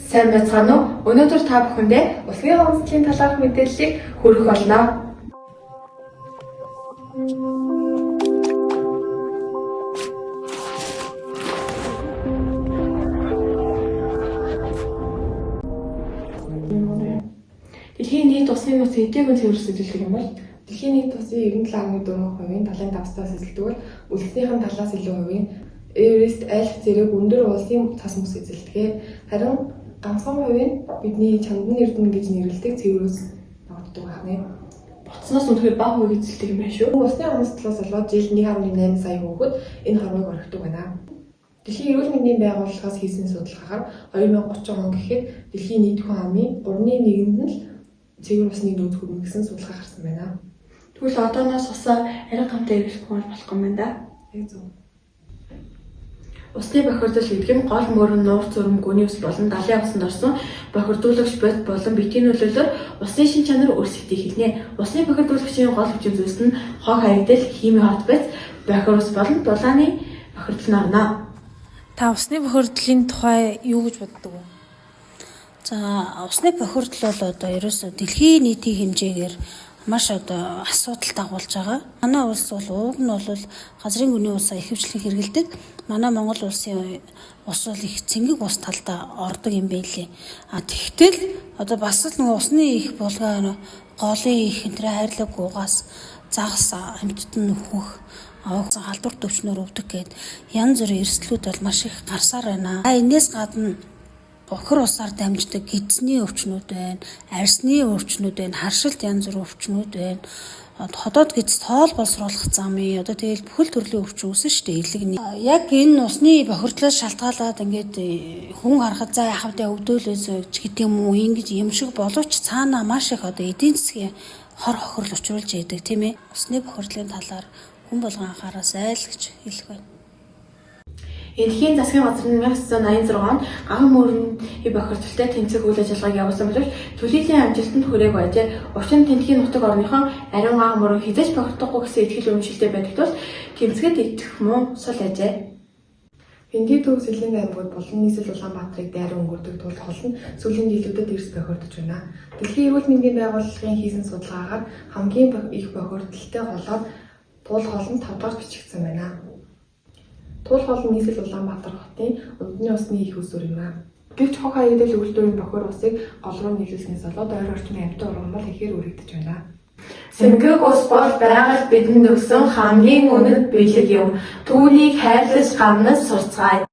Сайн байцгаана уу? Өнөөдөр та бүхэндээ усны онцлогийн талаарх мэдээллийг хүргэх болно. Дэлхийн нийт усны нөөц хэдийг нь цэвэрс эзэлдэг юм бол дэлхийн нийт усны 97.4%-ийн 75%-аас эзэлдэг бол үлдснийхэн талаас илүү хувийн Эверест аль зэрэг өндөр улсын цас мөс эзэлдэг. Харин ганцхан хувийн бидний чандан эрдэнэ гэж нэрлэдэг цэврүүс ногддог байна. Боцноос үнэхээр бага хувийг эзэлдэг юм байна шүү. Усны онцлогоос болоод жилд 1.8 сая хүүхэд энэ хорвоог орхидог байна. Дэлхийн эрүүл мэндийн байгууллагаас хийсэн судалгаагаар 2030 он гэхэд дэлхийн нийт хүн амын 3/1-нд нь л цэвэр усны нөөц хүрнэ гэсэн судалгаа гарсан байна. Тэгвэл одооноос усаа арай гамтай эргэлзэх болох юм байна да. Яг зөв. Усны бохирдол гэдэг нь гол мөрөн нуур зүрэм гүний ус болон далайн усанд орсон бохирдуулагч бод болон битгий нөлөөлөөр усны шин чанар өөрчлөлтийг хэлнэ. Усны бохирдуулагчийн гол хүчин зүйлс нь хог хаягдал, хими хот байц, бохир ус болон дулааны бохирдол нь орно. Та усны бохирдлын тухай юу гэж боддог вэ? За, усны бохирдол бол одоо ерөөсөө дэлхийн нийтийн хэмжээгээр маш одоо асуудал дагуулж байгаа. Манай улс бол уг нь бол газрын гүний усаа ихэвчлэн хэрэглэдэг. Манай Монгол улсын ус бол их цэнгэг ус талдаа ордог юм байлээ. Тэгтэл одоо бас л нөгөө усны их булгаа голын их энтрэ хайрлаг гуугаас загас амьтад нь хөх халдвар төвчнөр өвдөх гээд янз бүрийн эрсдлүүд бол маш их гарсаар байна. Энээс гадна бохир усаар дамждаг эзний өвчнүүд байна, арсны өвчнүүд байна, харшилт янз бүрийн өвчнүүд байна. Ходоод гиз тоол боловсруулах замын одоо тэгэл бүхэл төрлийн өвчин үүснэ шүү дээ илэгний. Яг энэ усны бохирдлоос шалтгаалаад ингээд хүн харахад за яхавдаа өвдөөлөөс гэдэг юм уу ингэж юм шиг боловч цаана маш их одоо эдийн засгийн хор хохирол учруулж яадаг тийм ээ. Усны бохирдлын талаар хүн болгон анхаараасай л гэж хэлэх байна. Дэлхийн засгийн газар нь 1986 онд гаган мөрөний бохирдолтой тэнцэх үйл ажиллагааг явуулсан боловч төлөвлөлийн амжилтанд хүрээгүй ажээ. Учир нь тэнцгийн нутаг орныхон ариун гаган мөрөн хязгаарч бохирдохгүй гэсэн итгэл үнэмшилтэй байдаг тул тэмцэхэд идэх муу сул ажээ. Энгийн төв Сэлэнг аймагуд болон нийслэл Улаанбаатарыг дайран өнгөрдөг тул хол нь сүүлийн жилүүдэд эрс бохирдож байна. Дэлхийн эрүүл мэндийн байгууллагын хийсэн судалгаагаар хамгийн их бохирдолтой голоор туул хол нь 5 дахь бичигдсэн байна. Туул хол нь нийслэл Улаанбаатар хотын үндэсний усны их усүр юм аа. Гэвч хог хаягдал үйлдвэрийн бохир усыг гол руу нийлүүлснээс болоод ойр орчмын амьтан ургамал ихээр өргөдөж байна. Сэмгэг ус бол байгаль бидэнд өгсөн хамгийн үнэт бэлэг юм. Түүнийг хайрлаж гамнаж сурцгаая.